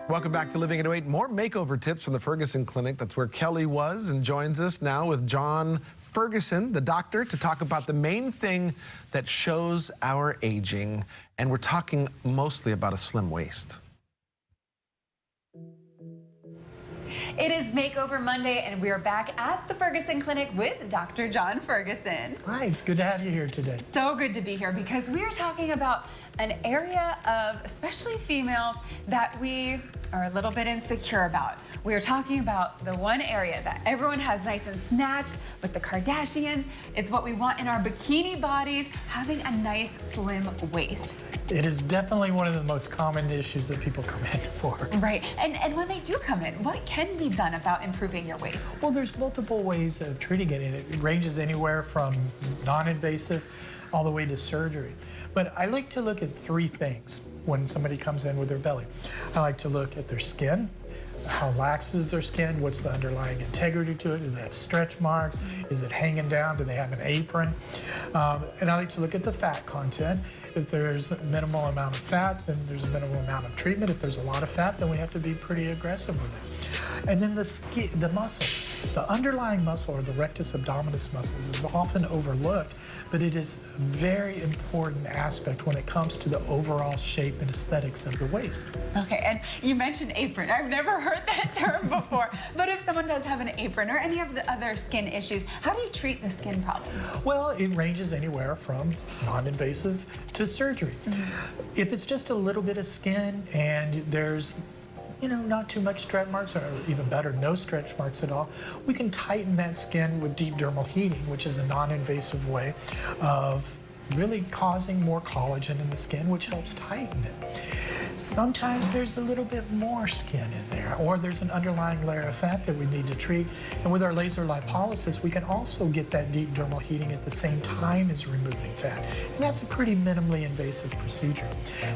Welcome back to Living at 08. More makeover tips from the Ferguson Clinic. That's where Kelly was and joins us now with John Ferguson, the doctor, to talk about the main thing that shows our aging. And we're talking mostly about a slim waist. It is Makeover Monday, and we are back at the Ferguson Clinic with Dr. John Ferguson. Hi, it's good to have you here today. So good to be here because we are talking about an area of, especially females, that we are a little bit insecure about. We are talking about the one area that everyone has nice and snatched with the Kardashians. It's what we want in our bikini bodies, having a nice slim waist. It is definitely one of the most common issues that people come in for. Right, and when they do come in, what can be done about improving your waist? Well, there's multiple ways of treating it, and it ranges anywhere from non-invasive all the way to surgery. But I like to look at three things when somebody comes in with their belly. I like to look at their skin. How lax is their skin? What's the underlying integrity to it? Do they have stretch marks? Is it hanging down? Do they have an apron? And I like to look at the fat content. If there's a minimal amount of fat, then there's a minimal amount of treatment. If there's a lot of fat, then we have to be pretty aggressive with it. And then the muscle. The underlying muscle, or the rectus abdominis muscles, is often overlooked, but it is a very important aspect when it comes to the overall shape and aesthetics of the waist. Okay, and you mentioned apron. I've never heard that term before, but if someone does have an apron or any of the other skin issues, how do you treat the skin problems? Well, it ranges anywhere from non-invasive to surgery. If it's just a little bit of skin and there's not too much stretch marks, or even better, no stretch marks at all, we can tighten that skin with deep dermal heating, which is a non-invasive way of really causing more collagen in the skin, which helps tighten it. Sometimes there's a little bit more skin in there, or there's an underlying layer of fat that we need to treat. And with our laser lipolysis, we can also get that deep dermal heating at the same time as removing fat. And that's a pretty minimally invasive procedure.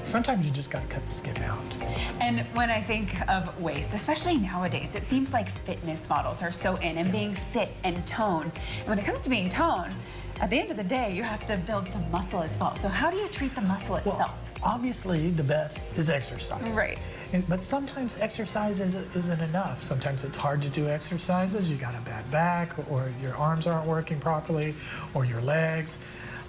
Sometimes you just gotta cut the skin out. And when I think of waist, especially nowadays, it seems like fitness models are so in, and being fit and toned. And when it comes to being toned, at the end of the day, you have to build some muscle as well. So how do you treat the muscle itself? Well, obviously, the best is exercise. Right. But sometimes exercise isn't enough. Sometimes it's hard to do exercises. You got a bad back, or your arms aren't working properly, or your legs.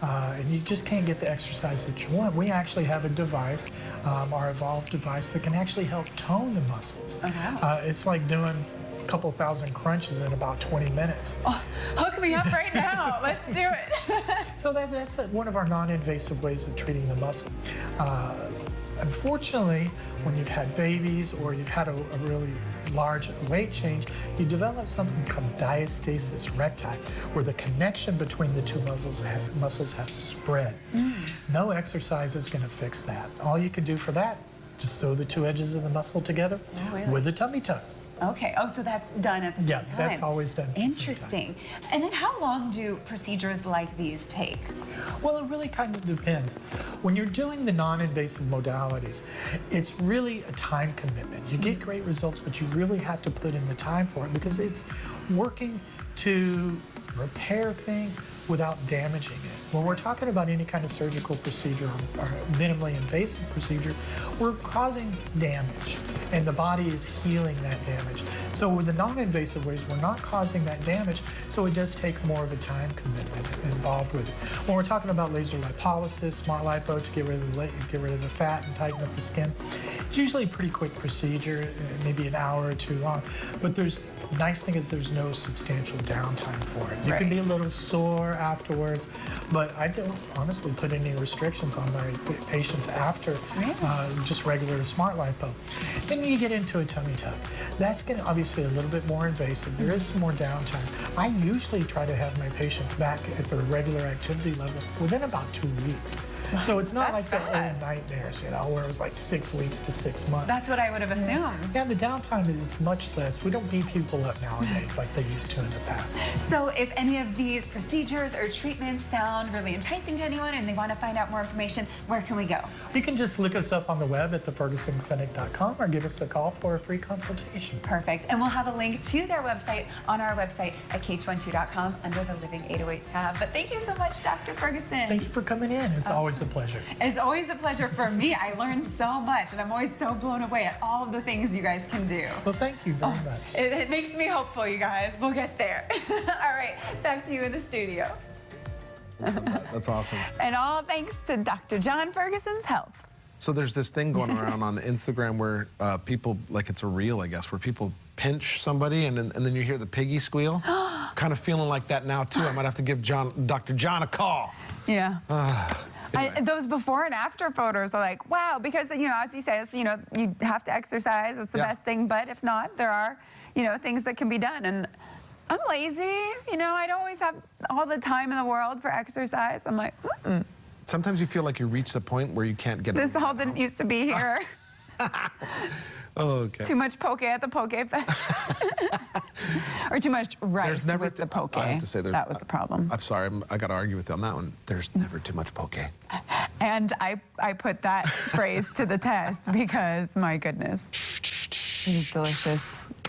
And you just can't get the exercise that you want. We actually have a device, our Evolve device, that can actually help tone the muscles. Oh, wow. It's like doing a couple thousand crunches in about 20 minutes. Oh, hook me up right now. Let's do it. So that's one of our non-invasive ways of treating the muscle. Unfortunately, when you've had babies or you've had a really large weight change, you develop something called diastasis recti, where the connection between the two muscles have spread. No exercise is going to fix that. All you can do for that, just sew the two edges of the muscle together with a tummy tuck. Okay. Oh, so that's done at the same time. Yeah, that's always done at the same time. Interesting. And then how long do procedures like these take? Well, it really kind of depends. When you're doing the non-invasive modalities, it's really a time commitment. You get great results, but you really have to put in the time for it, because it's working to repair things without damaging it. When we're talking about any kind of surgical procedure or minimally invasive procedure, we're causing damage, and the body is healing that damage. So with the non-invasive ways, we're not causing that damage, so it does take more of a time commitment involved with it. When we're talking about laser lipolysis, smart lipo to get rid of the fat and tighten up the skin, it's usually a pretty quick procedure, maybe an hour or two long. But the nice thing is there's no substantial downtime for it. You can be a little sore afterwards, but I don't honestly put any restrictions on my patients after just regular smart lipo. Then you get into a tummy tuck. That's going to obviously a little bit more invasive. There is some more downtime. I usually try to have my patients back at their regular activity level within about 2 weeks. So it's not like the old nightmares, where it was like 6 weeks to 6 months. That's what I would have assumed. Yeah, the downtime is much less. We don't beat people up nowadays like they used to in the past. So if any of these procedures or treatments sound really enticing to anyone and they want to find out more information, where can we go? You can just look us up on the web at thefergusonclinic.com or give us a call for a free consultation. Perfect. And we'll have a link to their website on our website at kh12.com under the Living 808 tab. But thank you so much, Dr. Ferguson. Thank you for coming in. It's always a pleasure. It's always a pleasure for me. I learned so much, and I'm always so blown away at all of the things you guys can do. Well, thank you very much. It makes me hopeful, you guys. We'll get there. All right, back to you in the studio. That's awesome. And all thanks to Dr. John Ferguson's help. So there's this thing going around on Instagram where people, like it's a reel, I guess, where people pinch somebody and then you hear the piggy squeal. Kind of feeling like that now, too. I might have to give Dr. John a call. Yeah. Anyway. Those before and after photos are like, wow, because, you know, as he says, you know, you have to exercise. It's the best thing. But if not, there are, you know, things that can be done. And I'm lazy. You know, I don't always have all the time in the world for exercise. I'm like, Sometimes you feel like you reach the point where you can't get this it. all didn't used to be here. Oh, okay. Too much poke at the Poke Fest. Or too much rice with the poke. I have to say, that was the problem. I'm sorry, I got to argue with you on that one. There's never too much poke. And I put that phrase to the test because, my goodness, it is delicious.